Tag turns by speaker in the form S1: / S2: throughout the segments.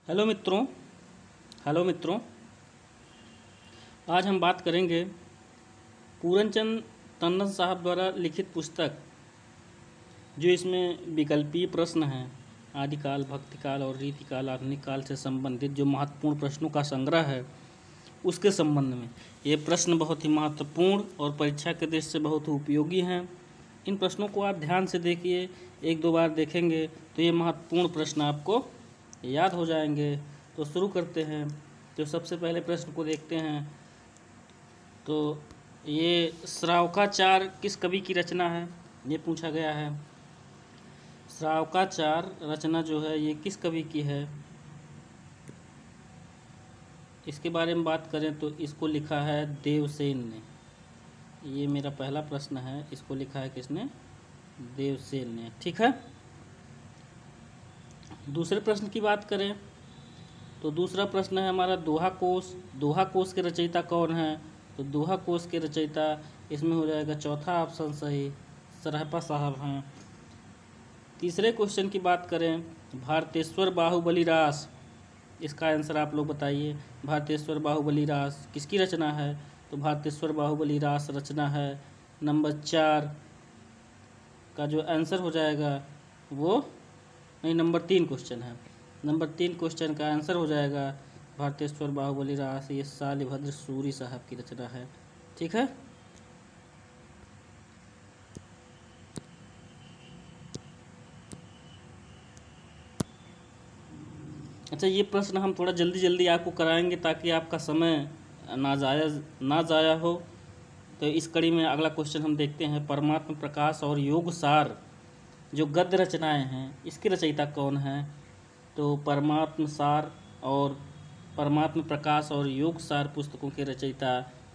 S1: Hello मित्रों। Hello मित्रों, आज हम बात करेंगे पूरनचंद तन्ना साहब द्वारा लिखित पुस्तक, जो इसमें विकल्पीय प्रश्न हैं, आदिकाल, भक्तिकाल और रीतिकाल, आधुनिक काल से संबंधित जो महत्वपूर्ण प्रश्नों का संग्रह है, उसके संबंध में। ये प्रश्न बहुत ही महत्वपूर्ण और परीक्षा के दृष्टि से बहुत ही उपयोगी हैं। इन प्रश्नों को आप ध्यान से देखिए, एक दो बार देखेंगे तो ये महत्वपूर्ण प्रश्न आपको याद हो जाएंगे। तो शुरू करते हैं। तो सबसे पहले प्रश्न को देखते हैं। तो ये श्रावकाचार किस कवि की रचना है, ये पूछा गया है। श्रावकाचार रचना जो है ये किस कवि की है, इसके बारे में बात करें तो इसको लिखा है देवसेन ने। ये मेरा पहला प्रश्न है, इसको लिखा है किसने? देवसेन ने। ठीक है। दूसरे प्रश्न की बात करें तो दूसरा प्रश्न है हमारा दोहा कोश। दोहा कोश के रचयिता कौन है? तो दोहा कोश के रचयिता इसमें हो जाएगा चौथा ऑप्शन सही, सरहपा साहब हैं। तीसरे क्वेश्चन की बात करें, भारतेश्वर बाहुबली रास, इसका आंसर आप लोग बताइए। भारतेश्वर बाहुबली रास किसकी रचना है? तो भारतेश्वर बाहुबली रास रचना है नंबर 4 का जो आंसर हो जाएगा वो नहीं, नंबर 3 क्वेश्चन है। नंबर 3 क्वेश्चन का आंसर हो जाएगा भारतेश्वर बाहुबली रास, ये शालिभद्र सूरी साहब की रचना है। ठीक है। अच्छा, ये प्रश्न हम थोड़ा जल्दी जल्दी आपको कराएंगे ताकि आपका समय ना जाया हो। तो इस कड़ी में अगला क्वेश्चन हम देखते हैं, परमात्म प्रकाश और योग सार जो गद्य रचनाएं हैं, इसकी रचयिता कौन है? तो परमात्म सार और परमात्म प्रकाश और योग सार पुस्तकों के रचयिता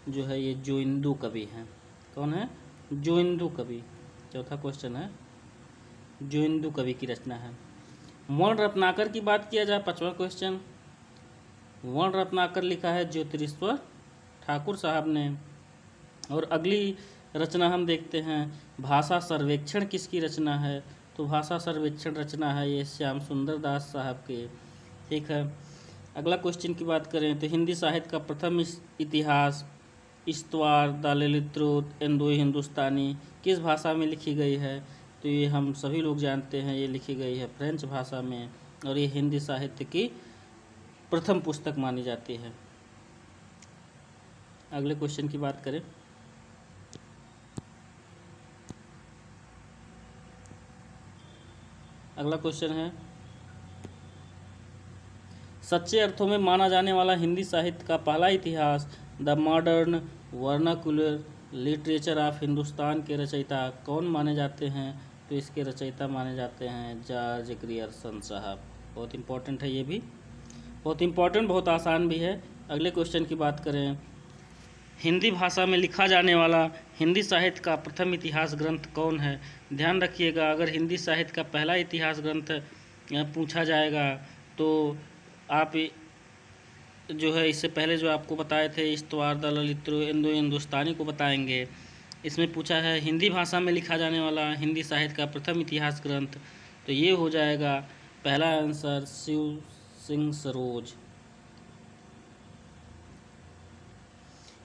S1: जो है ये जोइंदू कवि हैं। कौन है? जोइंदू कवि। चौथा क्वेश्चन है, जोइंदू कवि की रचना है। वर्ण रत्नाकर की बात किया जाए, 5वां क्वेश्चन। वर्ण रत्नाकर लिखा है ज्योतिरीश्वर ठाकुर साहब ने। और अगली रचना हम देखते हैं, भाषा सर्वेक्षण किसकी रचना है? तो भाषा सर्वेक्षण रचना है ये श्याम सुंदर दास साहब के। ठीक है। अगला क्वेश्चन की बात करें तो हिंदी साहित्य का प्रथम इतिहास, इस्तवार, द ललित्रोत, इंडो हिंदुस्तानी किस भाषा में लिखी गई है? तो ये हम सभी लोग जानते हैं, ये लिखी गई है फ्रेंच भाषा में, और ये हिंदी साहित्य की प्रथम पुस्तक मानी जाती है। अगले क्वेश्चन की बात करें, अगला क्वेश्चन है, सच्चे अर्थों में माना जाने वाला हिंदी साहित्य का पहला इतिहास, the modern vernacular literature of Hindustan के रचयिता कौन माने जाते हैं? तो इसके रचयिता माने जाते हैं जॉर्ज ग्रियर्सन साहब। बहुत इंपॉर्टेंट है, ये भी बहुत इंपॉर्टेंट, बहुत आसान भी है। अगले क्वेश्चन की बात करें, हिंदी भाषा में लिखा जाने वाला हिंदी साहित्य का प्रथम इतिहास ग्रंथ कौन है? ध्यान रखिएगा, अगर हिंदी साहित्य का पहला इतिहास ग्रंथ पूछा जाएगा तो आप जो है इससे पहले जो आपको बताए थे इस्तवार, द ललित्रो, इंडो हिंदुस्तानी को बताएंगे। इसमें पूछा है हिंदी भाषा में लिखा जाने वाला हिंदी साहित्य का प्रथम इतिहास ग्रंथ, तो ये हो जाएगा पहला आंसर शिव सिंह सरोज।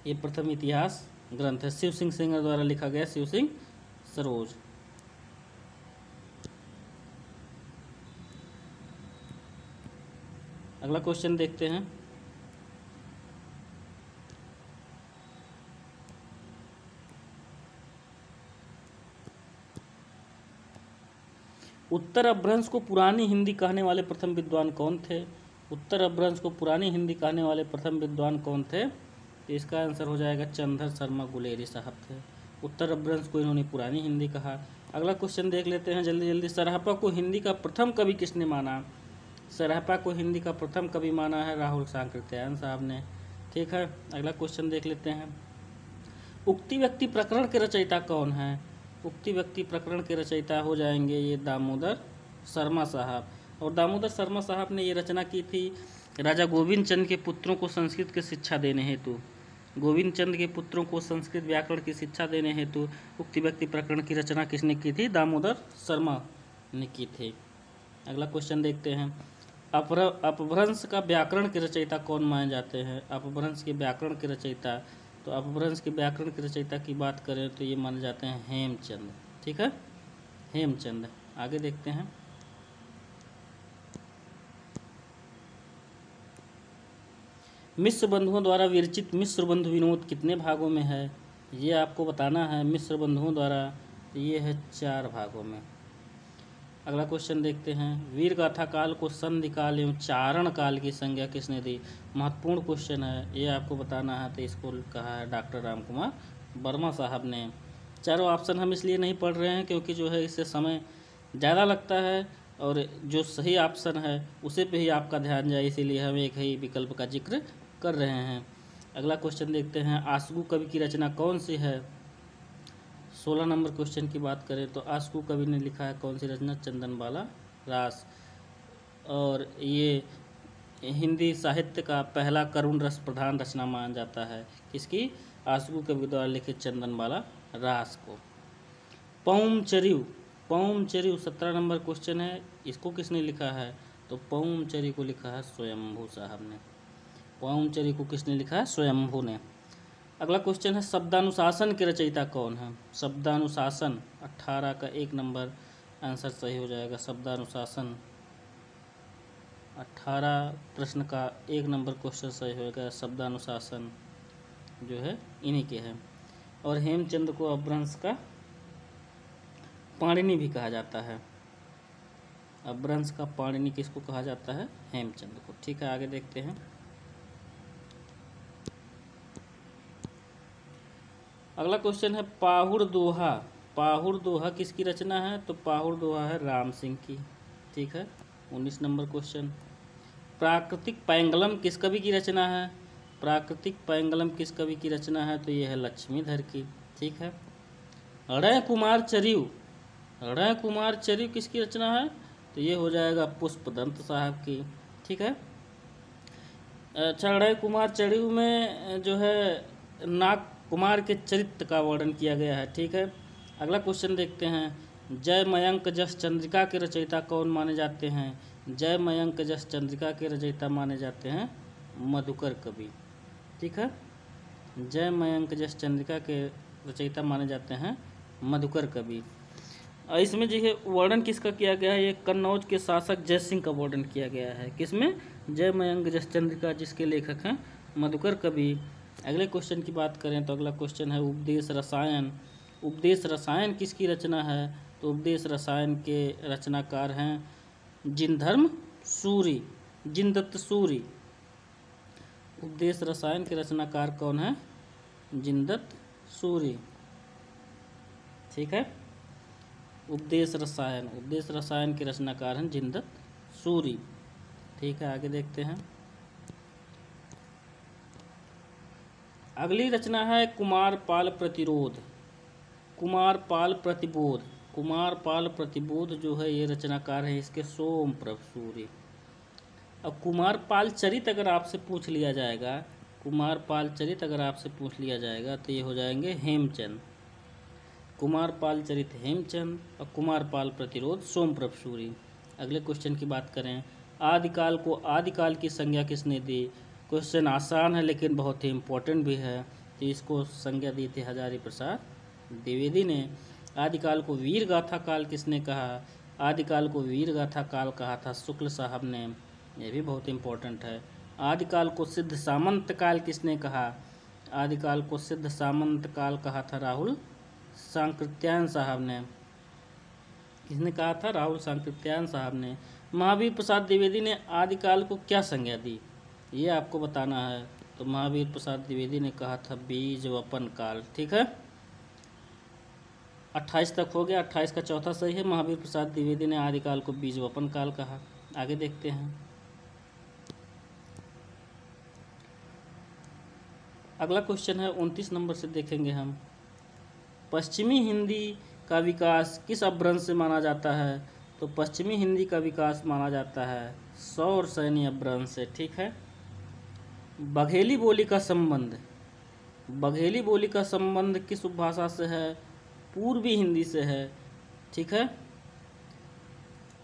S1: ये प्रथम इतिहास ग्रंथ है, शिव सिंह सिंगर द्वारा लिखा गया, शिव सिंह सरोज। अगला क्वेश्चन देखते हैं, उत्तर अपभ्रंश को पुरानी हिंदी कहने वाले प्रथम विद्वान कौन थे? उत्तर अपभ्रंश को पुरानी हिंदी कहने वाले प्रथम विद्वान कौन थे? तो इसका आंसर हो जाएगा चंद्र शर्मा गुलेरी साहब थे। उत्तर अपभ्रंश को इन्होंने पुरानी हिंदी कहा। अगला क्वेश्चन देख लेते हैं जल्दी जल्दी, सरहपा को हिंदी का प्रथम कवि किसने माना? सरहपा को हिंदी का प्रथम कवि माना है राहुल सांकृत्यायन साहब ने। ठीक है। अगला क्वेश्चन देख लेते हैं, उक्ति व्यक्ति प्रकरण के रचयिता कौन है? उक्ति व्यक्ति प्रकरण के रचयिता हो जाएंगे ये दामोदर शर्मा साहब। और दामोदर शर्मा साहब ने ये रचना की थी राजा गोविंद चंद के पुत्रों को संस्कृत की शिक्षा देने हेतु। गोविंद चंद के पुत्रों को संस्कृत व्याकरण की शिक्षा देने हेतु उक्ति व्यक्ति प्रकरण की रचना किसने की थी? दामोदर शर्मा ने की थी। अगला क्वेश्चन देखते हैं, अपभ्रंश का व्याकरण के रचयिता कौन माने जाते हैं? अपभ्रंश के व्याकरण के रचयिता, तो अपभ्रंश के व्याकरण के रचयिता की बात करें तो ये माने जाते हैं हेमचंद। ठीक है, हेमचंद। आगे देखते हैं। मिश्र बंधुओं द्वारा विरचित मिश्र बंधु विनोद कितने भागों में है? ये आपको बताना है। मिश्र बंधुओं द्वारा ये है 4 भागों में। अगला क्वेश्चन देखते हैं। वीर गाथा काल को संधि काल एवं चारण काल की संज्ञा किसने दी? महत्वपूर्ण क्वेश्चन है, ये आपको बताना है। तो इसको कहा है डॉक्टर रामकुमार वर्मा साहब ने। चारों ऑप्शन हम इसलिए नहीं पढ़ रहे हैं क्योंकि जो है इससे समय ज़्यादा लगता है और जो सही ऑप्शन है उसे पे ही आपका ध्यान जाए, इसीलिए हम एक ही विकल्प का जिक्र कर रहे हैं। अगला क्वेश्चन देखते हैं। आशुगु कवि की रचना कौन सी है? 16 नंबर क्वेश्चन की बात करें तो आशुगु कवि ने लिखा है कौन सी रचना? चंदनबाला रास। और ये हिंदी साहित्य का पहला करुण रस प्रधान रचना माना जाता है। किसकी? आशुगु कवि द्वारा लिखित चंदनबाला रास को। पौमचरियु 17 नंबर क्वेश्चन है। इसको किसने लिखा है? तो पौमचरियु को लिखा है स्वयंभू साहब ने। पौमचरियु को किसने लिखा है? स्वयंभू ने। अगला क्वेश्चन है। शब्दानुशासन के रचयिता कौन है? शब्दानुशासन 18 का 1 नंबर आंसर सही हो जाएगा। शब्दानुशासन 18 प्रश्न का 1 नंबर क्वेश्चन सही होगा। शब्दानुशासन जो है इन्हीं के हैं। और हेमचंद को अपभ्रंश का पाणिनि भी कहा जाता है। अपभ्रंश का पाणिनि किसको कहा जाता है? हेमचंद को। ठीक है, आगे देखते हैं। अगला क्वेश्चन है। पाहुड़ दोहा किसकी रचना है? तो पाहुड़ दोहा है राम सिंह की। ठीक है, 19 नंबर क्वेश्चन। प्राकृतिक पैंगलम किस कवि की रचना है? प्राकृतिक पैंगलम किस कवि की रचना है? तो ये है लक्ष्मीधर की। ठीक है। ऋण कुमार चरियु किसकी रचना है? तो ये हो जाएगा पुष्पदंत साहब की। ठीक है। अच्छा, ऋण कुमार चरियु में जो है नाग कुमार के चरित्र का वर्णन किया गया है। ठीक है। अगला क्वेश्चन देखते हैं। जय मयंक जस चंद्रिका के रचयिता कौन माने जाते हैं? जय मयंक जस चंद्रिका के रचयिता माने जाते हैं मधुकर कवि। ठीक है, जय मयंक जस चंद्रिका के रचयिता माने जाते हैं मधुकर कवि। इसमें जो है वर्णन किसका किया गया है? ये कन्नौज के शासक जय सिंह का वर्णन किया गया है। किसमें? जय मयंक जस चंद्रिका, जिसके लेखक हैं मधुकर कवि। अगले क्वेश्चन की बात करें तो अगला क्वेश्चन है उपदेश रसायन। उपदेश रसायन किसकी रचना है? तो उपदेश रसायन के रचनाकार हैं जिनदत्त सूरी। उपदेश रसायन के रचनाकार कौन है? जिनदत्त सूरी। ठीक है, उपदेश रसायन के रचनाकार हैं जिनदत्त सूरी। ठीक है, आगे देखते हैं। अगली रचना है कुमारपाल प्रतिबोध जो है ये रचनाकार है इसके सोमप्रभ सूरी। अब कुमारपाल चरित अगर आपसे पूछ लिया जाएगा तो ये हो जाएंगे हेमचंद। कुमारपाल चरित हेमचंद और कुमारपाल प्रतिरोध सोमप्रभ सूरी। अगले क्वेश्चन की बात करें। आदिकाल को आदिकाल की संज्ञा किसने दी? क्वेश्चन आसान है लेकिन बहुत ही इम्पोर्टेंट भी है। तो इसको संज्ञा दी थी हजारी प्रसाद द्विवेदी ने। आदिकाल को वीर गाथा काल किसने कहा? आदिकाल को वीर गाथा काल कहा था शुक्ल साहब ने। यह भी बहुत इम्पोर्टेंट है। आदिकाल को सिद्ध सामंत काल किसने कहा? आदिकाल को सिद्ध सामंत काल कहा था राहुल सांकृत्यायन साहब ने। किसने कहा था? राहुल सांकृत्यायन साहब ने। महावीर प्रसाद द्विवेदी ने आदिकाल को क्या संज्ञा दी? ये आपको बताना है। तो महावीर प्रसाद द्विवेदी ने कहा था बीज वपन काल। ठीक है, 28 तक हो गया। 28 का चौथा सही है। महावीर प्रसाद द्विवेदी ने आदिकाल को बीज वपन काल कहा। आगे देखते हैं। अगला क्वेश्चन है 29 नंबर से देखेंगे हम। पश्चिमी हिंदी का विकास किस अपभ्रंश से माना जाता है? तो पश्चिमी हिंदी का विकास माना जाता है सौर सैनी अपभ्रंश से। ठीक है। बघेली बोली का संबंध किस उपभाषा से है? पूर्वी हिंदी से है। ठीक है।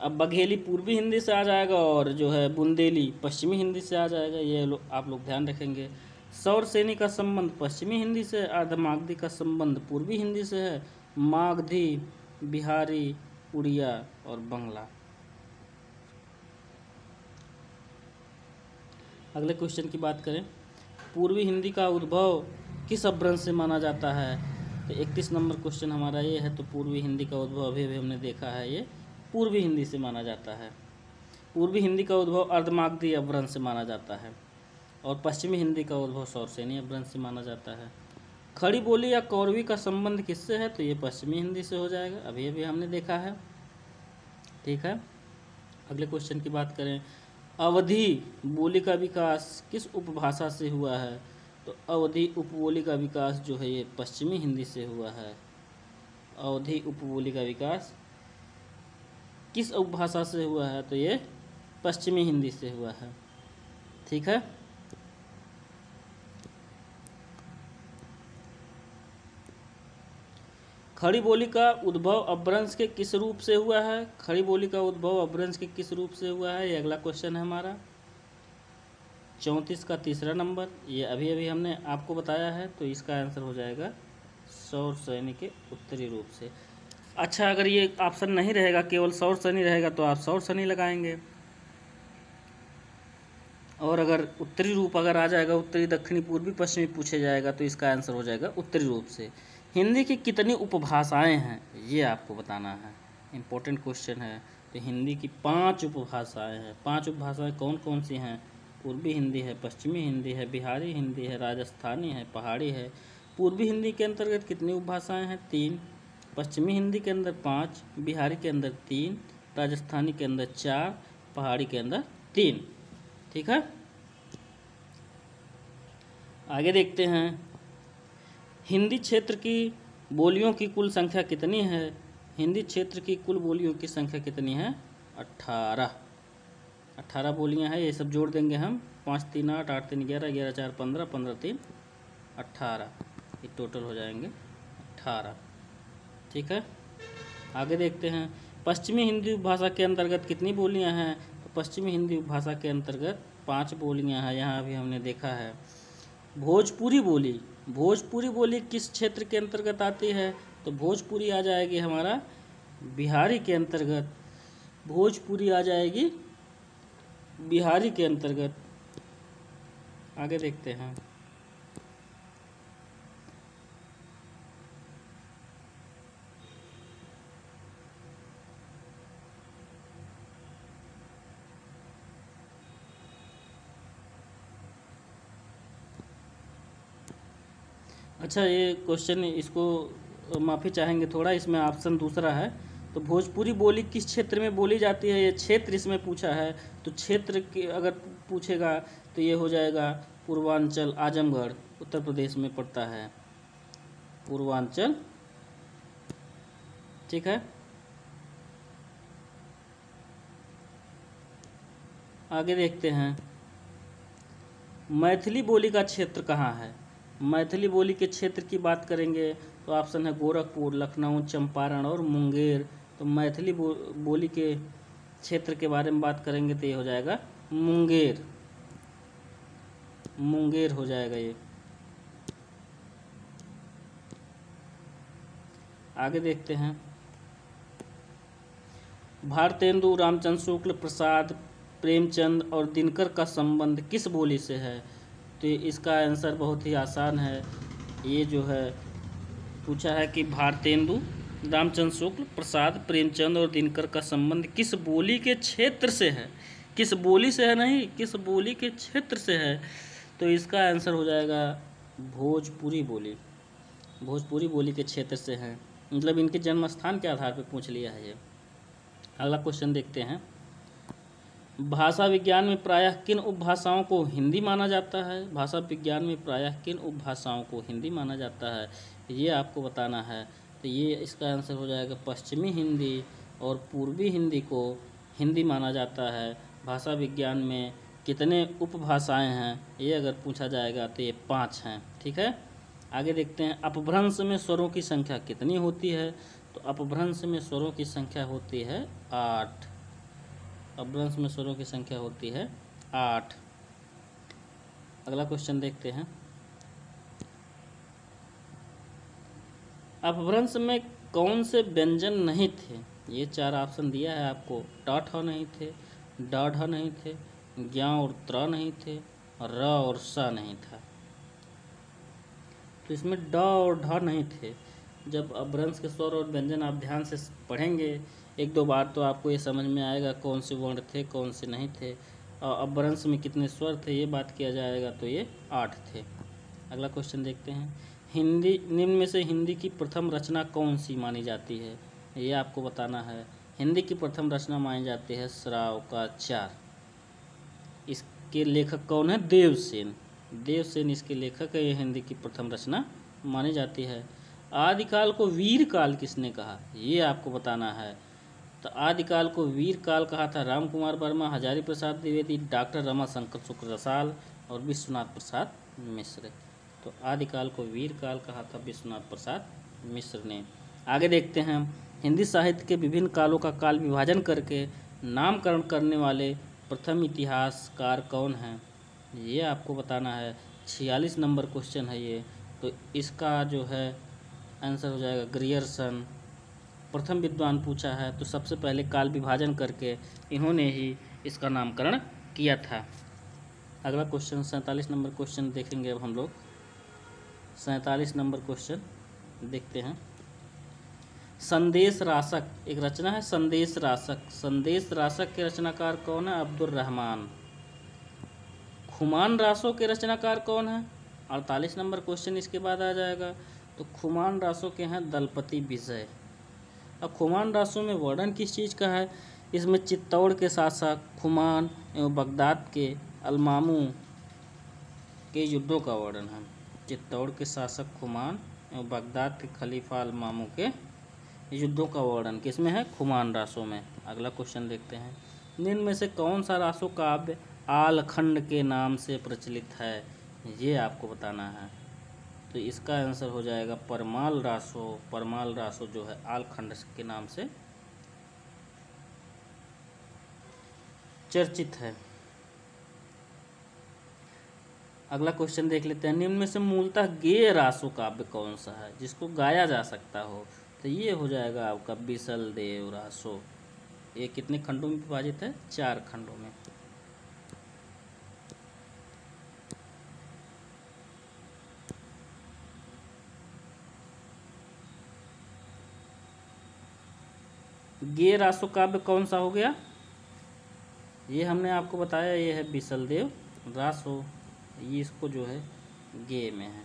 S1: अब बघेली पूर्वी हिंदी से आ जाएगा और जो है बुंदेली पश्चिमी हिंदी से आ जाएगा, ये आप लोग ध्यान रखेंगे। सौरसेनी का संबंध पश्चिमी हिंदी से, अर्धमागधी का संबंध पूर्वी हिंदी से है, मागधी, बिहारी, उड़िया और बंगला। अगले क्वेश्चन की बात करें, पूर्वी हिंदी का उद्भव किस अपभ्रंश से माना जाता है? तो 31 नंबर क्वेश्चन हमारा ये है। तो पूर्वी हिंदी का उद्भव अभी हमने देखा है, ये पूर्वी हिंदी से माना जाता है। पूर्वी हिंदी का उद्भव अर्धमागधी अपभ्रंश से माना जाता है और पश्चिमी हिंदी का उद्भव सौरसेनी अपभ्रंश से माना जाता है। खड़ी बोली या कौरवी का संबंध किससे है? तो ये पश्चिमी हिंदी से हो जाएगा, अभी अभी हमने देखा है। ठीक है, अगले क्वेश्चन की बात करें, अवधी बोली का विकास किस उपभाषा से हुआ है? तो अवधी उपबोली का विकास जो है ये पश्चिमी हिंदी से हुआ है। अवधी उपबोली का विकास किस उपभाषा से हुआ है? तो ये पश्चिमी हिंदी से हुआ है। ठीक है, खड़ी बोली का उद्भव अपभ्रंश के किस रूप से हुआ है? खड़ी बोली का उद्भव अपभ्रंश के किस रूप से हुआ है? ये अगला क्वेश्चन है हमारा 34 का तीसरा नंबर। ये अभी अभी हमने आपको बताया है, तो इसका आंसर हो जाएगा सौरसेनी के उत्तरी रूप से। अच्छा, अगर ये ऑप्शन नहीं रहेगा, केवल सौरसेनी रहेगा, तो आप सौरसेनी लगाएंगे, और अगर उत्तरी रूप अगर आ जाएगा, उत्तरी, दक्षिणी, पूर्वी, पश्चिमी पूछे जाएगा, तो इसका आंसर हो जाएगा उत्तरी रूप से। हिंदी की कितनी उपभाषाएं हैं ये आपको बताना है, इम्पोर्टेंट क्वेश्चन है। तो हिंदी की 5 उपभाषाएं हैं। 5 उपभाषाएं कौन कौन सी हैं? पूर्वी हिंदी है, पश्चिमी हिंदी है, बिहारी हिंदी है, राजस्थानी है, पहाड़ी है। पूर्वी हिंदी के अंतर्गत कितनी उपभाषाएं हैं? 3। पश्चिमी हिंदी के अंदर 5, बिहारी के अंदर 3, राजस्थानी के अंदर 4, पहाड़ी के अंदर 3। ठीक है, आगे देखते हैं, हिंदी क्षेत्र की बोलियों की कुल संख्या कितनी है? हिंदी क्षेत्र की कुल बोलियों की संख्या कितनी है? 18 बोलियां हैं। ये सब जोड़ देंगे हम, 5 3 8, 8 3 11, 11 4 15, 15 3 18, ये टोटल हो जाएंगे 18। ठीक है, आगे देखते हैं, पश्चिमी हिंदी भाषा के अंतर्गत कितनी बोलियां हैं? तो पश्चिमी हिंदी भाषा के अंतर्गत 5 बोलियां हैं। यहाँ अभी हमने देखा है। भोजपुरी बोली, भोजपुरी बोली किस क्षेत्र के अंतर्गत आती है? तो भोजपुरी आ जाएगी हमारा बिहारी के अंतर्गत। भोजपुरी आ जाएगी बिहारी के अंतर्गत। आगे देखते हैं, अच्छा ये क्वेश्चन, इसको माफ़ी चाहेंगे थोड़ा, इसमें ऑप्शन दूसरा है। तो भोजपुरी बोली किस क्षेत्र में बोली जाती है? ये क्षेत्र इसमें पूछा है, तो क्षेत्र के अगर पूछेगा तो ये हो जाएगा पूर्वांचल, आजमगढ़ उत्तर प्रदेश में पड़ता है, पूर्वांचल। ठीक है, आगे देखते हैं, मैथिली बोली का क्षेत्र कहाँ है? मैथिली बोली के क्षेत्र की बात करेंगे तो ऑप्शन है गोरखपुर, लखनऊ, चंपारण और मुंगेर। तो मैथिली बोली के क्षेत्र के बारे में बात करेंगे तो ये हो जाएगा मुंगेर, मुंगेर हो जाएगा ये। आगे देखते हैं, भारतेंदु, रामचंद्र शुक्ल, प्रसाद, प्रेमचंद और दिनकर का संबंध किस बोली से है? तो इसका आंसर बहुत ही आसान है। ये जो है पूछा है कि भारतेंदु, रामचंद्र शुक्ल, प्रसाद, प्रेमचंद और दिनकर का संबंध किस बोली के क्षेत्र से है? किस बोली से है नहीं, किस बोली के क्षेत्र से है। तो इसका आंसर हो जाएगा भोजपुरी बोली, भोजपुरी बोली के क्षेत्र से है, मतलब इनके जन्म स्थान के आधार पर पूछ लिया है ये। अगला क्वेश्चन देखते हैं, भाषा विज्ञान में प्रायः किन उपभाषाओं को हिंदी माना जाता है? भाषा विज्ञान में प्रायः किन उपभाषाओं को हिंदी माना जाता है, ये आपको बताना है। तो ये इसका आंसर हो जाएगा पश्चिमी हिंदी और पूर्वी हिंदी को हिंदी माना जाता है। भाषा विज्ञान में कितने उपभाषाएं हैं ये अगर पूछा जाएगा तो ये 5 हैं। ठीक है, आगे देखते हैं, अपभ्रंश में स्वरों की संख्या कितनी होती है? तो अपभ्रंश में स्वरों की संख्या होती है 8। अपभ्रंश में स्वरों की संख्या होती है 8। अगला क्वेश्चन देखते हैं। अपभ्रंश में कौन से व्यंजन नहीं थे? ये 4 ऑप्शन दिया है आपको। ट ठ नहीं थे, ड ढ नहीं थे, ज्ञ और त्र नहीं थे, र और स नहीं था। तो इसमें ड और ढ नहीं थे। जब अपभ्रंश के स्वर और व्यंजन आप ध्यान से पढ़ेंगे 1-2 बार तो आपको ये समझ में आएगा कौन से वर्ण थे कौन से नहीं थे, और अपभ्रंश में कितने स्वर थे ये बात किया जाएगा तो ये 8 थे। अगला क्वेश्चन देखते हैं। हिंदी निम्न में से हिंदी की प्रथम रचना कौन सी मानी जाती है? ये आपको बताना है। हिंदी की प्रथम रचना मानी जाती है श्रावकाचार। इसके लेखक कौन है? देवसेन। देवसेन इसके लेखक है। ये हिंदी की प्रथम रचना मानी जाती है। आदिकाल को वीर काल किसने कहा? ये आपको बताना है। तो आदिकाल को वीर काल कहा था राम कुमार वर्मा, हजारी प्रसाद द्विवेदी, डॉक्टर रमाशंकर शुक्ल रसाल और विश्वनाथ प्रसाद मिश्र। तो आदिकाल को वीर काल कहा था विश्वनाथ प्रसाद मिश्र ने। आगे देखते हैं। हिंदी साहित्य के विभिन्न कालों का काल विभाजन करके नामकरण करने वाले प्रथम इतिहासकार कौन हैं? ये आपको बताना है। 46 नंबर क्वेश्चन है ये। तो इसका जो है आंसर हो जाएगा ग्रियर्सन। प्रथम विद्वान पूछा है तो सबसे पहले काल विभाजन करके इन्होंने ही इसका नामकरण किया था। अगला क्वेश्चन 47 नंबर क्वेश्चन देखेंगे। अब हम लोग 47 नंबर क्वेश्चन देखते हैं। संदेश रासक एक रचना है। संदेश रासक। संदेश रासक के रचनाकार कौन है? अब्दुल रहमान। खुमान रासों के रचनाकार कौन है? 48 नंबर क्वेश्चन इसके बाद आ जाएगा। तो खुमान रासों के हैं दलपति विजय। अब खुमान रासों में वर्णन किस चीज़ का है? इसमें चित्तौड़ के शासक खुमान एवं बगदाद के अलमामू के युद्धों का वर्णन है। चित्तौड़ के शासक खुमान एवं बगदाद के खलीफा अलमामू के युद्धों का वर्णन किसमें है? खुमान रासों में। अगला क्वेश्चन देखते हैं। निम्न में से कौन सा रासो काव्य आलखंड के नाम से प्रचलित है? ये आपको बताना है। तो इसका आंसर हो जाएगा परमाल रासो। परमाल रासो जो है आलखंड के नाम से चर्चित है। अगला क्वेश्चन देख लेते हैं। निम्न में से मूलतः गेय रासो काव्य कौन सा है जिसको गाया जा सकता हो? तो ये हो जाएगा आपका बिसल देव रासो। ये कितने खंडों में विभाजित है? 4 खंडों में। गेय रासो काव्य कौन सा हो गया? ये हमने आपको बताया, ये है बिसल देव रासो। ये इसको जो है गेय में है।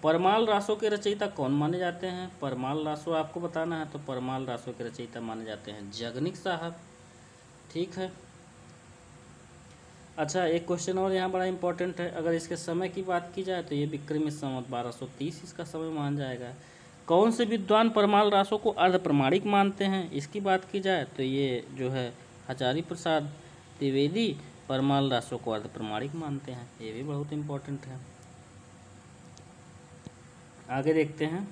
S1: परमाल रासो के रचयिता कौन माने जाते हैं? परमाल रासो आपको बताना है। तो परमाल रासो के रचयिता माने जाते हैं जगनिक साहब। ठीक है। अच्छा, एक क्वेश्चन और यहाँ बड़ा इंपॉर्टेंट है। अगर इसके समय की बात की जाए तो ये विक्रमी संवत 1230 इसका समय मान जाएगा। कौन से विद्वान परमाल रासो को अर्ध प्रमाणिक मानते हैं? इसकी बात की जाए तो ये जो है हजारी प्रसाद द्विवेदी परमाल रासो को अर्ध प्रमाणिक मानते हैं। ये भी बहुत इम्पोर्टेंट है। आगे देखते हैं।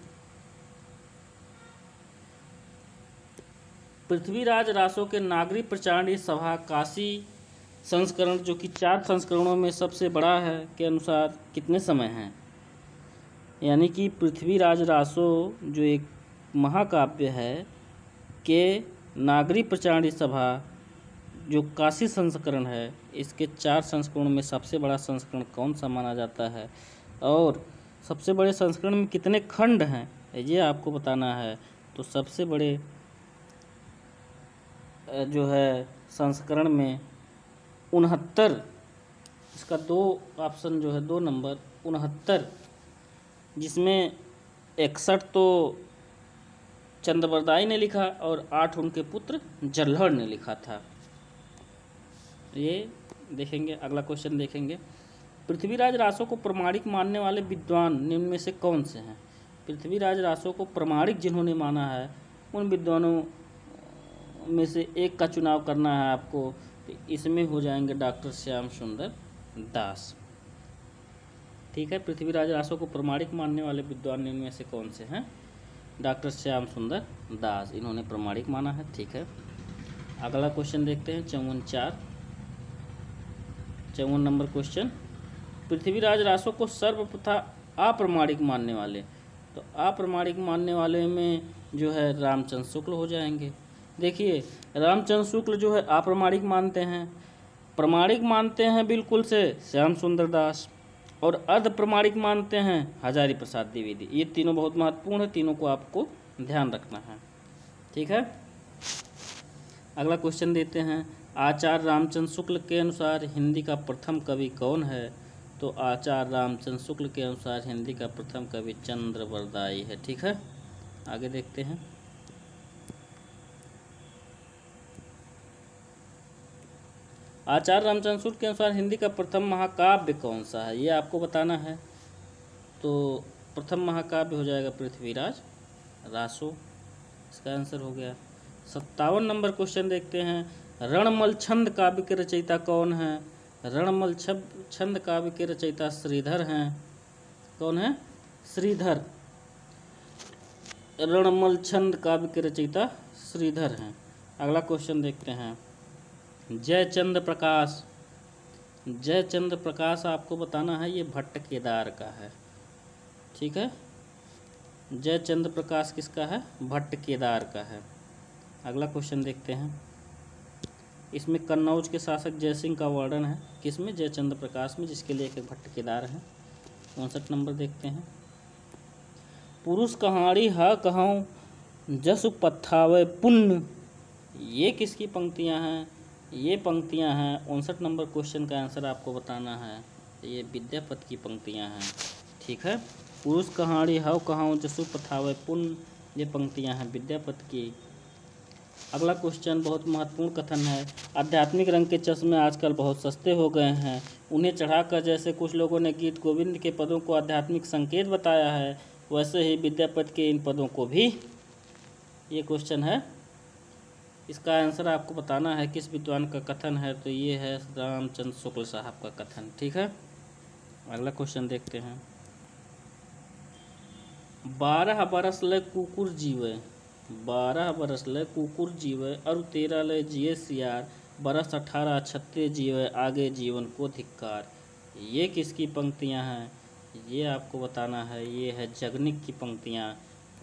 S1: पृथ्वीराज रासो के नागरी प्रचारणी सभा काशी संस्करण जो कि 4 संस्करणों में सबसे बड़ा है के अनुसार कितने समय हैं? यानी कि पृथ्वीराज रासो जो एक महाकाव्य है के नागरी प्रचारणी सभा जो काशी संस्करण है इसके 4 संस्करणों में सबसे बड़ा संस्करण कौन सा माना जाता है? और सबसे बड़े संस्करण में कितने खंड हैं ये आपको बताना है। तो सबसे बड़े जो है संस्करण में 69, इसका 2 ऑप्शन जो है 2 नंबर 69, जिसमें 61 तो चंद्रवरदाई ने लिखा और 8 उनके पुत्र जल्हड़ ने लिखा था। ये देखेंगे। अगला क्वेश्चन देखेंगे। पृथ्वीराज रासो को प्रमाणिक मानने वाले विद्वान निम्न में से कौन से हैं? पृथ्वीराज रासो को प्रमाणिक जिन्होंने माना है उन विद्वानों में से एक का चुनाव करना है आपको। तो इसमें हो जाएंगे डॉक्टर श्याम सुंदर दास। ठीक है। पृथ्वीराज रासो को प्रमाणिक मानने वाले विद्वान निम्न में से कौन से हैं? डॉक्टर श्याम सुंदर दास, इन्होंने प्रमाणिक माना है। ठीक है। अगला क्वेश्चन देखते हैं 54 नंबर क्वेश्चन। पृथ्वीराज रासो को सर्वप्रथम अप्रमाणिक मानने वाले, तो अप्रमाणिक मानने वाले में जो है रामचंद्र शुक्ल हो जाएंगे। देखिए रामचंद्र शुक्ल जो है अप्रमाणिक मानते हैं, प्रमाणिक मानते हैं बिल्कुल से श्याम सुंदर दास, और अर्ध प्रमाणिक मानते हैं हजारी प्रसाद द्विवेदी। ये तीनों बहुत महत्वपूर्ण है, तीनों को आपको ध्यान रखना है, ठीक है। अगला क्वेश्चन देते हैं, आचार्य रामचंद्र शुक्ल के अनुसार हिंदी का प्रथम कवि कौन है? तो आचार्य रामचंद्र शुक्ल के अनुसार हिंदी का प्रथम कवि चंद्रवरदाई है, ठीक है। आगे देखते हैं, आचार्य रामचंद्र शुक्ल के अनुसार हिंदी का प्रथम महाकाव्य कौन सा है? ये आपको बताना है। तो प्रथम महाकाव्य हो जाएगा पृथ्वीराज रासो, इसका आंसर हो गया। 57 नंबर क्वेश्चन देखते हैं, रणमल छंद काव्य के रचयिता कौन है? रणमल छंद काव्य के रचयिता श्रीधर हैं। कौन है? श्रीधर। रणमल छंद काव्य के रचयिता श्रीधर हैं। अगला क्वेश्चन देखते हैं, जयचंद्र प्रकाश। जयचंद्र प्रकाश आपको बताना है, ये भट्ट केदार का है, ठीक है। जयचंद्र प्रकाश किसका है? भट्ट केदार का है। अगला क्वेश्चन देखते हैं, इसमें कन्नौज के शासक जयसिंह का वर्णन है, किसमें? जयचंद्र प्रकाश में, जिसके लिए एक भट्ट केदार है। 59 नंबर देखते हैं, पुरुष कहाड़ी हा कहूँ जस पथावे पुण्य। ये किसकी पंक्तियाँ हैं? ये पंक्तियाँ हैं 59 नंबर क्वेश्चन का आंसर आपको बताना है, ये विद्यापति की पंक्तियाँ हैं, ठीक है। पुरुष कहाड़ी हाउ कहाऊँ जसु पथावे पुण्य, ये पंक्तियाँ हैं विद्यापति की। अगला क्वेश्चन बहुत महत्वपूर्ण कथन है, आध्यात्मिक रंग के चश्मे आजकल बहुत सस्ते हो गए हैं, उन्हें चढ़ाकर जैसे कुछ लोगों ने गीत गोविंद के पदों को आध्यात्मिक संकेत बताया है, वैसे ही विद्यापति के इन पदों को भी। ये क्वेश्चन है, इसका आंसर आपको बताना है किस विद्वान का कथन है, तो ये है रामचंद्र शुक्ल साहब का कथन, ठीक है। अगला क्वेश्चन देखते हैं, 12 बरस लय कुकुर जीवे, 12 बरस लय कुकुर जीवे और 13 लय जिये सियार, बरस 18 छत्ते जीवे आगे जीवन को धिक्कार। ये किसकी पंक्तियां हैं? ये आपको बताना है, ये है जगनिक की पंक्तियां।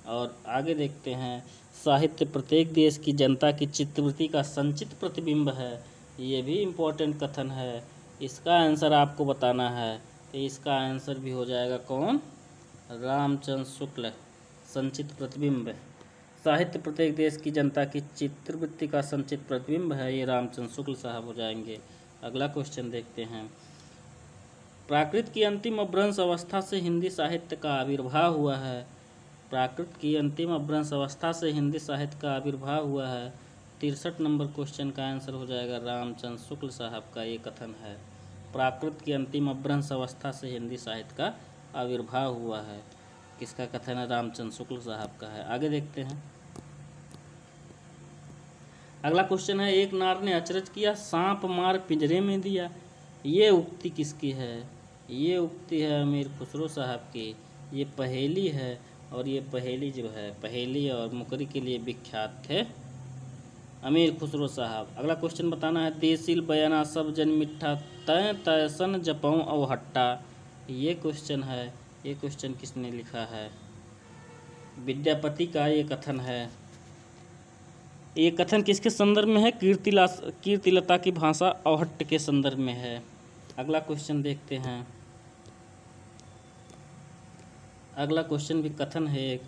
S1: और आगे देखते हैं, साहित्य प्रत्येक देश की जनता की चित्तवृत्ति का संचित प्रतिबिंब है, ये भी इम्पोर्टेंट कथन है। इसका आंसर आपको बताना है, तो इसका आंसर भी हो जाएगा कौन? रामचंद्र शुक्ल। संचित प्रतिबिंब, साहित्य प्रत्येक देश की जनता की चित्तवृत्ति का संचित प्रतिबिंब है, ये रामचंद्र शुक्ल साहब हो जाएंगे। अगला क्वेश्चन देखते हैं, प्राकृत की अंतिम अपभ्रंश अवस्था से हिंदी साहित्य का आविर्भाव हुआ है। प्राकृत की अंतिम अपभ्रंश अवस्था से हिंदी साहित्य का आविर्भाव हुआ है। 63 नंबर क्वेश्चन का आंसर हो जाएगा रामचंद्र शुक्ल साहब का ये कथन है, प्राकृत की अंतिम अपभ्रंश अवस्था से हिंदी साहित्य का आविर्भाव हुआ है। किसका कथन है? रामचंद्र शुक्ल साहब का है। आगे देखते हैं, अगला क्वेश्चन है, एक नार ने अचरज किया सांप मार पिंजरे में दिया। ये उक्ति किसकी है? ये उक्ति है अमीर खुसरो साहब की। ये पहेली है, और ये पहेली जो है, पहेली और मुकरी के लिए विख्यात थे अमीर खुसरो साहब। अगला क्वेश्चन बताना है, देसील बयाना सब जन मिठा तय तयसन जपऊँ औ हट्टा। ये क्वेश्चन है, ये क्वेश्चन किसने लिखा है? विद्यापति का ये कथन है। ये कथन किसके संदर्भ में है? कीर्तिलता की भाषा औहट्ट के संदर्भ में है। अगला क्वेश्चन देखते हैं, अगला क्वेश्चन भी कथन है एक,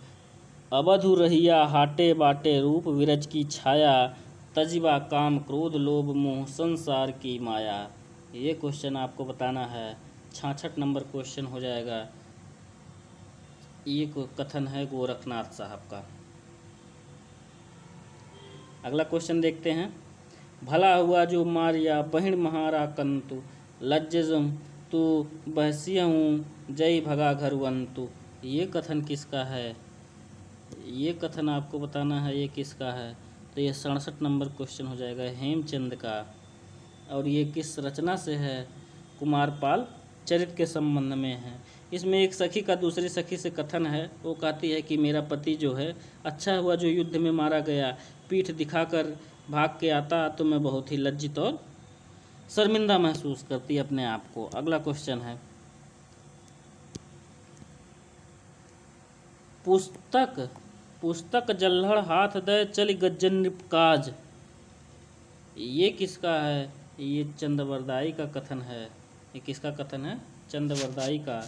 S1: अवधु रहिया हाटे बाटे रूप विरज की छाया, तजिबा काम क्रोध लोभ मोह संसार की माया। ये क्वेश्चन आपको बताना है। 66 नंबर क्वेश्चन हो जाएगा। ये कथन है गोरखनाथ साहब का। अगला क्वेश्चन देखते हैं, भला हुआ जो मारिया बहिण महारा कंतु, लज्जम तू बहसिया हूँ जय भगा घरवंतु। ये कथन किसका है? ये कथन आपको बताना है ये किसका है, तो ये 67 नंबर क्वेश्चन हो जाएगा हेमचंद का। और ये किस रचना से है? कुमारपाल चरित्र के संबंध में है। इसमें एक सखी का दूसरी सखी से कथन है, वो कहती है कि मेरा पति जो है अच्छा हुआ जो युद्ध में मारा गया, पीठ दिखाकर भाग के आता तो मैं बहुत ही लज्जित और शर्मिंदा महसूस करती अपने आप को। अगला क्वेश्चन है, पुस्तक जल्हड़ हाथ दे चली गज्जन निपकाज, ये किसका है? ये चंद्रवरदाई का कथन है। ये किसका कथन है? चंद्रवरदाई का।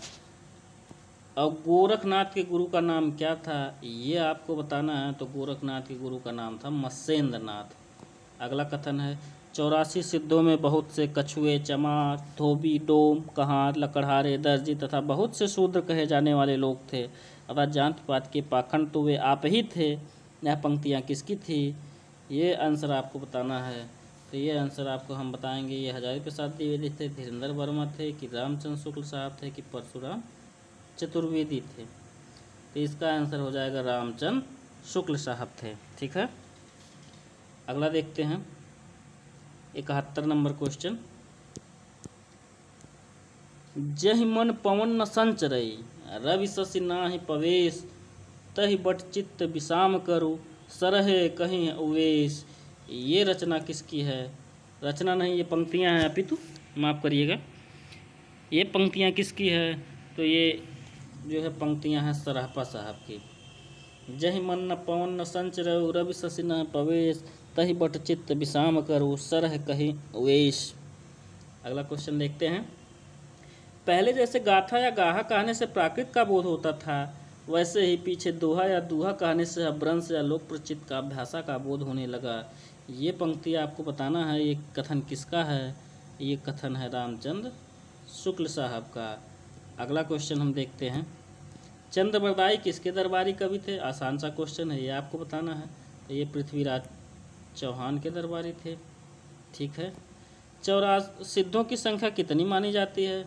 S1: और गोरखनाथ के गुरु का नाम क्या था? ये आपको बताना है। तो गोरखनाथ के गुरु का नाम था मत्स्येंद्र नाथ। अगला कथन है, 84 सिद्धों में बहुत से कछुए, चमार, धोबी, डोम, कहार, लकड़हारे, दर्जी तथा बहुत से शूद्र कहे जाने वाले लोग थे। अतः जात पात के पाखंड तो वे आप ही थे। यह पंक्तियाँ किसकी थी? ये आंसर आपको बताना है। तो ये आंसर आपको हम बताएंगे। ये हजारी प्रसाद द्विवेदी थे, धीरेन्द्र वर्मा थे, कि रामचंद्र शुक्ल साहब थे, कि परशुराम चतुर्वेदी थे। तो इसका आंसर हो जाएगा रामचंद्र शुक्ल साहब थे। ठीक है, अगला देखते हैं 71 नंबर क्वेश्चन। जहि मन पवन न संचरई, रवि शशि नाहि पवेश, तहि बट चित्त विषाम करो, सरहे कहीं उवेश। ये रचना किसकी है? रचना नहीं, ये पंक्तियां हैं अपितु, माफ़ करिएगा। ये पंक्तियां किसकी है? तो ये जो है पंक्तियां हैं सराहपा साहब की। जहि मन न पवन न संचरऊ, रवि शशि न पवेश, तहि बट चित्त विषाम करो, सरह कहीं उवेश। अगला क्वेश्चन देखते हैं। पहले जैसे गाथा या गाहा कहने से प्राकृत का बोध होता था, वैसे ही पीछे दोहा या दूहा कहने से अपभ्रंश या लोक प्रचित का भाषा का बोध होने लगा। ये पंक्ति आपको बताना है। ये कथन किसका है? ये कथन है रामचंद्र शुक्ल साहब का। अगला क्वेश्चन हम देखते हैं। चंद्रवरदाई किसके दरबारी कवि थे? आसान सा क्वेश्चन है, ये आपको बताना है। तो ये पृथ्वीराज चौहान के दरबारी थे। ठीक है, 84 सिद्धों की संख्या कितनी मानी जाती है?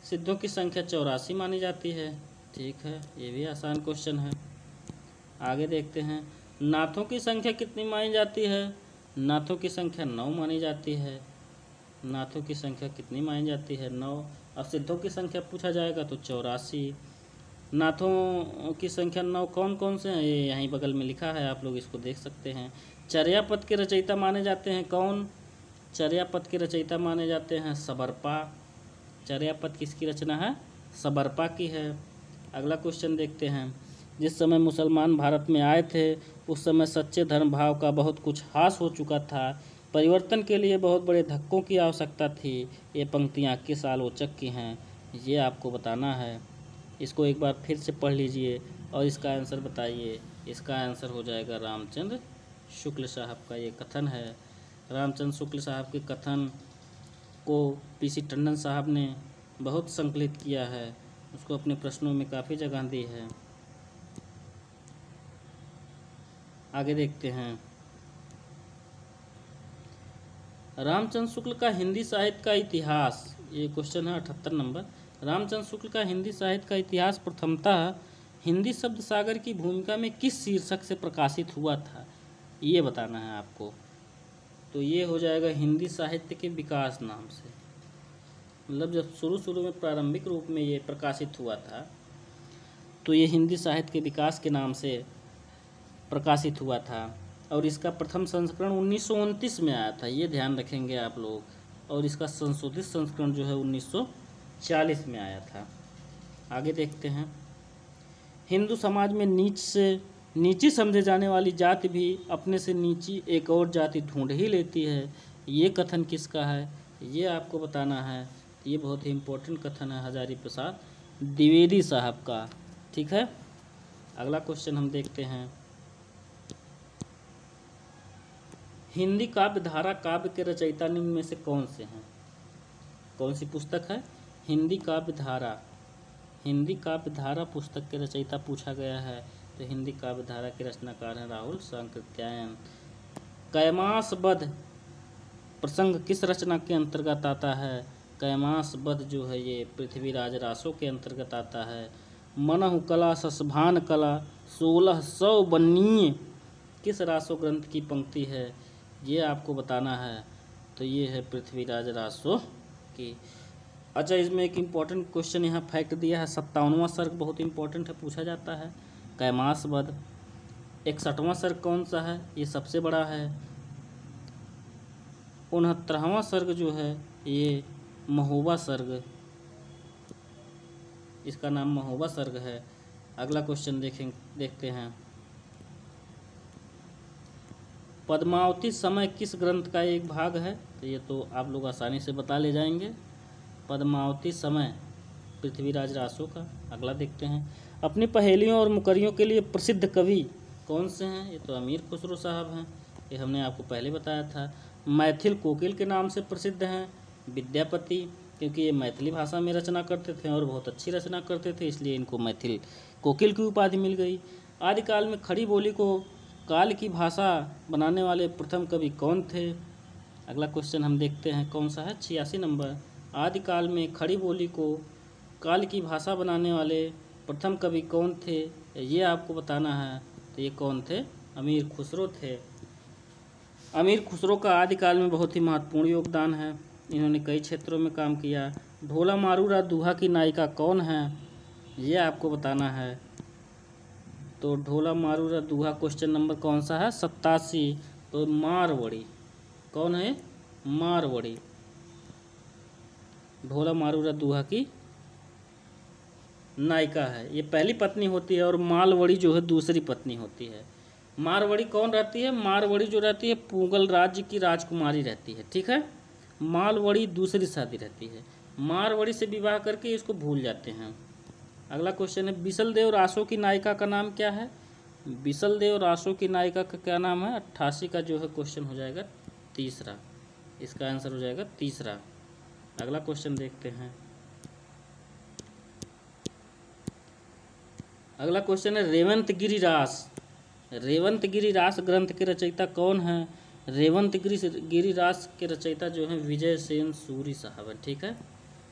S1: सिद्धों की संख्या 84 मानी जाती है। ठीक है, ये भी आसान क्वेश्चन है। आगे देखते हैं। नाथों की संख्या कितनी मानी जाती है? नाथों की संख्या 9 मानी जाती है। नाथों की संख्या कितनी मानी जाती है? 9। अब सिद्धों की संख्या पूछा जाएगा तो 84। नाथों की संख्या 9 कौन कौन से हैं? ये यहीं बगल में लिखा है, आप लोग इसको देख सकते हैं। चर्यापद के रचयिता माने जाते हैं कौन? चर्यापद के रचयिता माने जाते हैं सबरपा। चर्यापद किसकी रचना है? सबरपा की है। अगला क्वेश्चन देखते हैं। जिस समय मुसलमान भारत में आए थे, उस समय सच्चे धर्म भाव का बहुत कुछ हास हो चुका था। परिवर्तन के लिए बहुत बड़े धक्कों की आवश्यकता थी। ये पंक्तियाँ किस आलोचक की हैं? ये आपको बताना है। इसको एक बार फिर से पढ़ लीजिए और इसका आंसर बताइए। इसका आंसर हो जाएगा रामचंद्र शुक्ल साहब का ये कथन है। रामचंद्र शुक्ल साहब के कथन को पीसी टंडन साहब ने बहुत संकलित किया है, उसको अपने प्रश्नों में काफ़ी जगह दी है। आगे देखते हैं। रामचंद्र शुक्ल का हिंदी साहित्य का इतिहास, ये क्वेश्चन है 78 नंबर। रामचंद्र शुक्ल का हिंदी साहित्य का इतिहास प्रथमतः हिंदी शब्द सागर की भूमिका में किस शीर्षक से प्रकाशित हुआ था? ये बताना है आपको। तो ये हो जाएगा हिंदी साहित्य के विकास नाम से। मतलब जब शुरू में प्रारंभिक रूप में ये प्रकाशित हुआ था, तो ये हिंदी साहित्य के विकास के नाम से प्रकाशित हुआ था। और इसका प्रथम संस्करण 1929 में आया था, ये ध्यान रखेंगे आप लोग। और इसका संशोधित संस्करण जो है 1940 में आया था। आगे देखते हैं। हिंदू समाज में नीच से नीची समझे जाने वाली जाति भी अपने से नीची एक और जाति ढूंढ ही लेती है। ये कथन किसका है? ये आपको बताना है। ये बहुत ही इम्पोर्टेंट कथन है हजारी प्रसाद द्विवेदी साहब का। ठीक है, अगला क्वेश्चन हम देखते हैं। हिंदी काव्य धारा काव्य के रचयिता निम्न में से कौन से हैं? कौन सी पुस्तक है? हिंदी काव्य धारा। हिंदी काव्य धारा पुस्तक के रचयिता पूछा गया है। तो हिंदी काव्य धारा के रचनाकार हैं राहुल सांकृत्यायन। कैमासबद्ध प्रसंग किस रचना के अंतर्गत आता है? कैमासबद्ध जो है ये पृथ्वीराज रासो के अंतर्गत आता है। मनहु कला ससभान कला 1600 बन्नीय किस रासो ग्रंथ की पंक्ति है? ये आपको बताना है। तो ये है पृथ्वीराज रासो की। अच्छा, इसमें एक इम्पॉर्टेंट क्वेश्चन यहाँ फैक्ट दिया है। 57वां सर्ग बहुत इम्पोर्टेंट है, पूछा जाता है। कैमासबद्ध। 61वां सर्ग कौन सा है? ये सबसे बड़ा है। 69वां सर्ग जो है ये महोबा सर्ग, इसका नाम महोबा सर्ग है। अगला क्वेश्चन देखते हैं। पद्मावती समय किस ग्रंथ का एक भाग है? तो ये तो आप लोग आसानी से बता ले जाएंगे। पद्मावती समय पृथ्वीराज रासो का। अगला देखते हैं। अपनी पहेलियों और मुकरियों के लिए प्रसिद्ध कवि कौन से हैं? ये तो अमीर खुसरो साहब हैं, ये हमने आपको पहले बताया था। मैथिल कोकिल के नाम से प्रसिद्ध हैं विद्यापति, क्योंकि ये मैथिली भाषा में रचना करते थे और बहुत अच्छी रचना करते थे, इसलिए इनको मैथिल कोकिल की उपाधि मिल गई। आदिकाल में खड़ी बोली को काल की भाषा बनाने वाले प्रथम कवि कौन थे? अगला क्वेश्चन हम देखते हैं कौन सा है, 86 नंबर। आदिकाल में खड़ी बोली को काल की भाषा बनाने वाले प्रथम कवि कौन थे? ये आपको बताना है। तो ये कौन थे? अमीर खुसरो थे। अमीर खुसरो का आदिकाल में बहुत ही महत्वपूर्ण योगदान है, इन्होंने कई क्षेत्रों में काम किया। ढोला मारूरा दूहा की नायिका कौन है? ये आपको बताना है। तो ढोला मारूरा दूहा क्वेश्चन नंबर कौन सा है? 87। तो मारवड़ी। कौन है? मारवड़ी। ढोला मारूरा दूहा की नायिका है, ये पहली पत्नी होती है और मालवड़ी जो है दूसरी पत्नी होती है। मारवड़ी कौन रहती है? मारवड़ी जो रहती है पुगल राज्य की राजकुमारी रहती है, ठीक है। मालवड़ी दूसरी शादी रहती है, मारवड़ी से विवाह करके इसको भूल जाते हैं। अगला क्वेश्चन है। बिसलदेव रासो की नायिका का नाम क्या है? बिसलदेव रासो की नायिका का क्या नाम है? 88 का जो है क्वेश्चन हो जाएगा तीसरा, इसका आंसर हो जाएगा तीसरा। अगला क्वेश्चन देखते हैं। अगला क्वेश्चन है। रेवंतगिरी रास। रेवंतगिरी रास ग्रंथ के रचयिता कौन है? रेवंतगिरी रास के रचयिता जो हैं विजय सेन सूरी साहब है, ठीक है।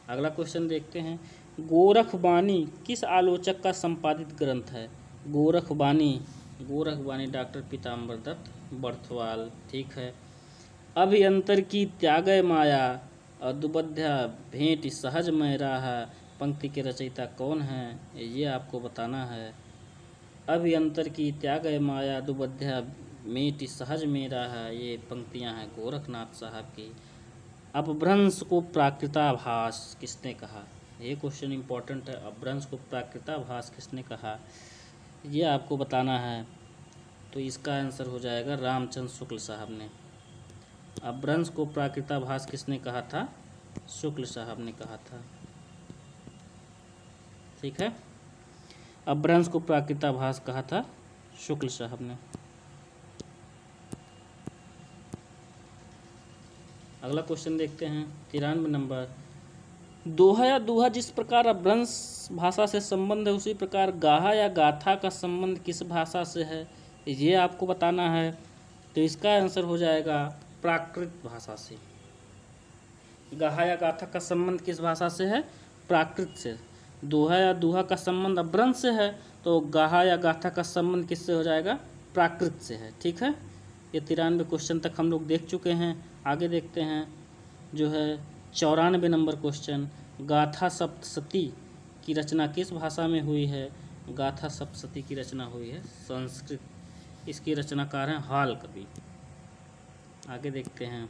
S1: अगला क्वेश्चन देखते हैं। गोरखबानी किस आलोचक का संपादित ग्रंथ है? गोरखबानी डॉक्टर पीताम्बर दत्त बर्थवाल, ठीक है। अभियंतर की त्यागय माया अदुबध्या भेंट सहज में राहा पंक्ति के रचयिता कौन है? ये आपको बताना है। अभियंतर की त्यागय माया दुबध्या मेट सहज में राहा, ये पंक्तियां हैं गोरखनाथ साहब की। अपभ्रंश को प्राकृताभास किसने कहा? ये क्वेश्चन इंपॉर्टेंट है। अपभ्रंश को प्राकृताभास किसने कहा? ये आपको बताना है। तो इसका आंसर हो जाएगा रामचंद्र शुक्ल साहब ने। अपभ्रंश को प्राकृताभास किसने कहा था? शुक्ल साहब ने कहा था, ठीक है। अपभ्रंश को प्राकृताभास कहा था शुक्ल साहब ने। अगला क्वेश्चन देखते हैं 93 नंबर। दोहा या दूहा जिस प्रकार अपभ्रंश भाषा से संबंध है, उसी प्रकार गाहा या गाथा का संबंध किस भाषा से है? ये आपको बताना है। तो इसका आंसर हो जाएगा प्राकृत भाषा से। गाहा या गाथा का संबंध किस भाषा से है? प्राकृत से। दोहा या दूहा का संबंध अपभ्रंश से है, तो गाहा या गाथा का संबंध किससे हो जाएगा? प्राकृत से है, ठीक है। ये 93 क्वेश्चन तक हम लोग देख चुके हैं। आगे देखते हैं जो है 94 नंबर क्वेश्चन। गाथा सप्तशती की रचना किस भाषा में हुई है? गाथा सप्तशती की रचना हुई है संस्कृत। इसके रचनाकार हैं हाल कवि। आगे देखते हैं।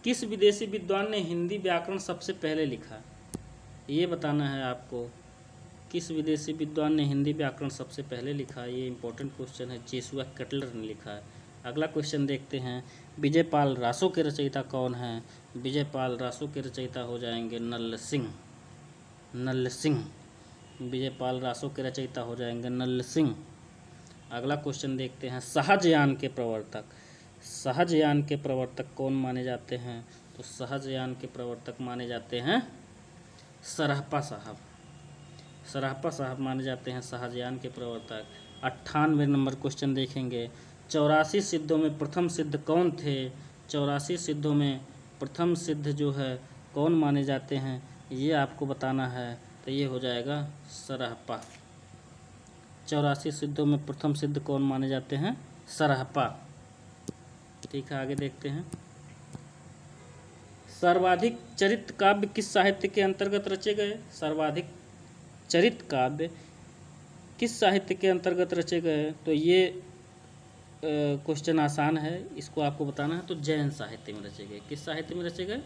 S1: किस विदेशी विद्वान ने हिंदी व्याकरण सबसे पहले लिखा? ये बताना है आपको। किस विदेशी विद्वान ने हिंदी व्याकरण सबसे पहले लिखा? ये इंपॉर्टेंट क्वेश्चन है। जेसुआ कटलर ने लिखा है। अगला क्वेश्चन देखते हैं। विजयपाल रासो के रचयिता कौन हैं? विजयपाल रासो के रचयिता हो जाएंगे नल्ल सिंह। नल्ल सिंह विजयपाल रासो के रचयिता हो जाएंगे नल्ल सिंह। अगला क्वेश्चन देखते हैं। सहजयान के प्रवर्तक। सहजयान के प्रवर्तक कौन माने जाते हैं? तो सहजयान के प्रवर्तक माने जाते हैं सरहपा साहब। सरहपा साहब माने जाते हैं सहजयान के प्रवर्तक। 98 नंबर क्वेश्चन देखेंगे। 84 सिद्धों में प्रथम सिद्ध कौन थे? 84 सिद्धों में प्रथम सिद्ध जो है कौन माने जाते हैं? ये आपको बताना है। तो ये हो जाएगा सरहपा। 84 सिद्धों में प्रथम सिद्ध कौन माने जाते हैं? सरहपा, ठीक है। आगे देखते हैं। सर्वाधिक चरित काव्य किस साहित्य के अंतर्गत रचे गए? सर्वाधिक चरित काव्य किस साहित्य के अंतर्गत रचे गए? तो ये क्वेश्चन आसान है, इसको आपको बताना है। तो जैन साहित्य में रचे गए। किस साहित्य में रचे गए?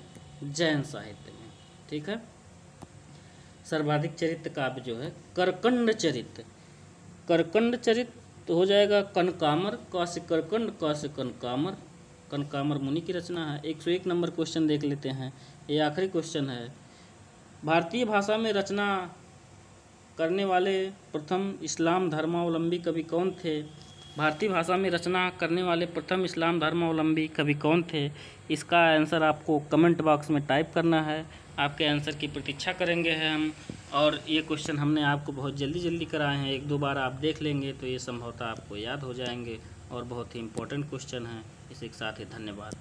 S1: जैन साहित्य में। ठीक है। सर्वाधिक चरित्र काव्य जो है करकंड चरित्र। करकंड चरित्र तो हो जाएगा कनकामर, क से करकंड, क से कनकामर। कनकामर मुनि की रचना है। 101 नंबर क्वेश्चन देख लेते हैं, ये आखिरी क्वेश्चन है। भारतीय भाषा में रचना करने वाले प्रथम इस्लाम धर्मावलंबी कवि कौन थे? भारतीय भाषा में रचना करने वाले प्रथम इस्लाम धर्मावलंबी कवि कौन थे? इसका आंसर आपको कमेंट बॉक्स में टाइप करना है। आपके आंसर की प्रतीक्षा करेंगे हम। और ये क्वेश्चन हमने आपको बहुत जल्दी कराए हैं, 1-2 बार आप देख लेंगे तो ये संभवतः आपको याद हो जाएंगे और बहुत ही इम्पोर्टेंट क्वेश्चन है। इसी के साथ ही धन्यवाद।